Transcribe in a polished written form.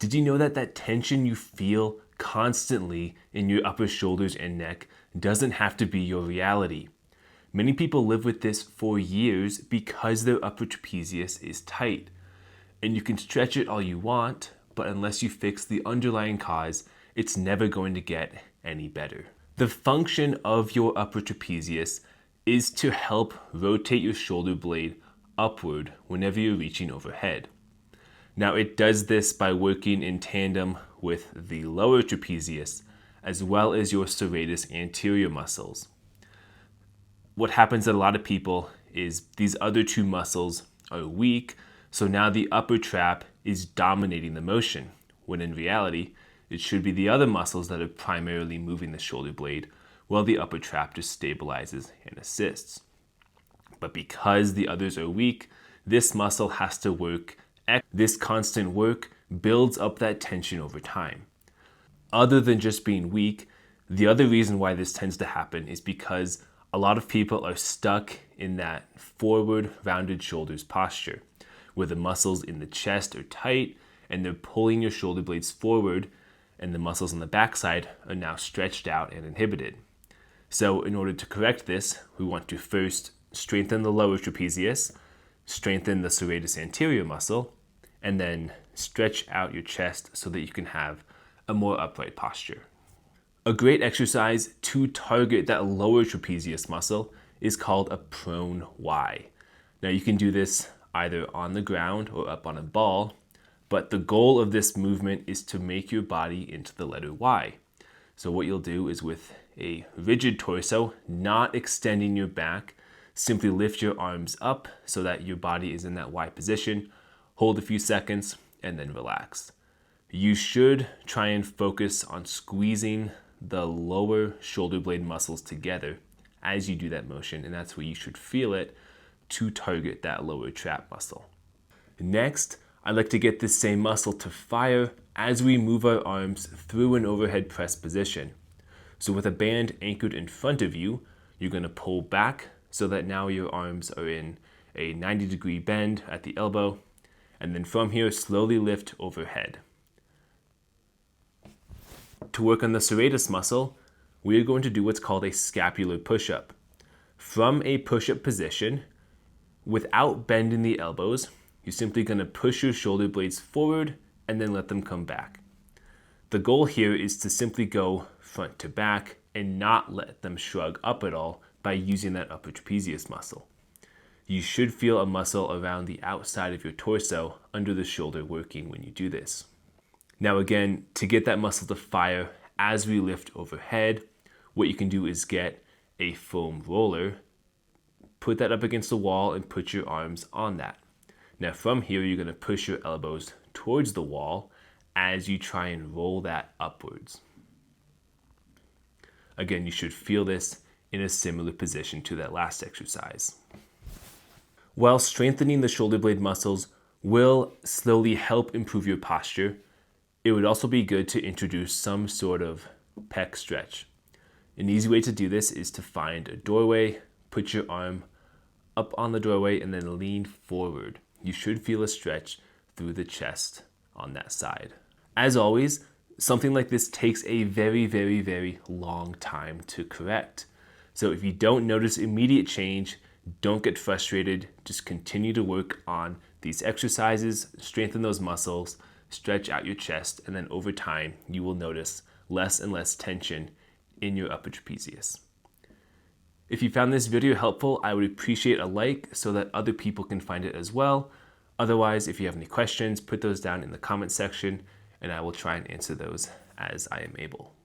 Did you know that that tension you feel constantly in your upper shoulders and neck doesn't have to be your reality? Many people live with this for years because their upper trapezius is tight. And you can stretch it all you want, but unless you fix the underlying cause, it's never going to get any better. The function of your upper trapezius is to help rotate your shoulder blade upward whenever you're reaching overhead. Now it does this by working in tandem with the lower trapezius as well as your serratus anterior muscles. What happens to a lot of people is these other two muscles are weak, so now the upper trap is dominating the motion, when in reality, it should be the other muscles that are primarily moving the shoulder blade, while the upper trap just stabilizes and assists. But because the others are weak, this muscle has to work. This constant work builds up that tension over time. Other than just being weak, the other reason why this tends to happen is because a lot of people are stuck in that forward rounded shoulders posture, where the muscles in the chest are tight and they're pulling your shoulder blades forward, and the muscles on the backside are now stretched out and inhibited. So in order to correct this, we want to first strengthen the lower trapezius, strengthen the serratus anterior muscle, and then stretch out your chest so that you can have a more upright posture. A great exercise to target that lower trapezius muscle is called a prone Y. Now you can do this either on the ground or up on a ball, but the goal of this movement is to make your body into the letter Y. So what you'll do is, with a rigid torso, not extending your back, simply lift your arms up so that your body is in that Y position, hold a few seconds, and then relax. You should try and focus on squeezing the lower shoulder blade muscles together as you do that motion, and that's where you should feel it to target that lower trap muscle. Next, I like to get this same muscle to fire as we move our arms through an overhead press position. So with a band anchored in front of you, you're going to pull back so that now your arms are in a 90-degree bend at the elbow, and then from here slowly lift overhead. To work on the serratus muscle, we are going to do what's called a scapular push-up. From a push-up position, without bending the elbows, you're simply going to push your shoulder blades forward and then let them come back. The goal here is to simply go front to back and not let them shrug up at all by using that upper trapezius muscle. You should feel a muscle around the outside of your torso under the shoulder working when you do this. Now again, to get that muscle to fire as we lift overhead, what you can do is get a foam roller, put that up against the wall and put your arms on that. Now from here, you're going to push your elbows towards the wall as you try and roll that upwards. Again, you should feel this in a similar position to that last exercise. While strengthening the shoulder blade muscles will slowly help improve your posture, it would also be good to introduce some sort of pec stretch. An easy way to do this is to find a doorway, put your arm up on the doorway, and then lean forward. You should feel a stretch through the chest on that side. As always, something like this takes a very, very, very long time to correct. So if you don't notice immediate change, don't get frustrated. Just continue to work on these exercises, strengthen those muscles, stretch out your chest, and then over time, you will notice less and less tension in your upper trapezius. If you found this video helpful, I would appreciate a like so that other people can find it as well. Otherwise, if you have any questions, put those down in the comment section and I will try and answer those as I am able.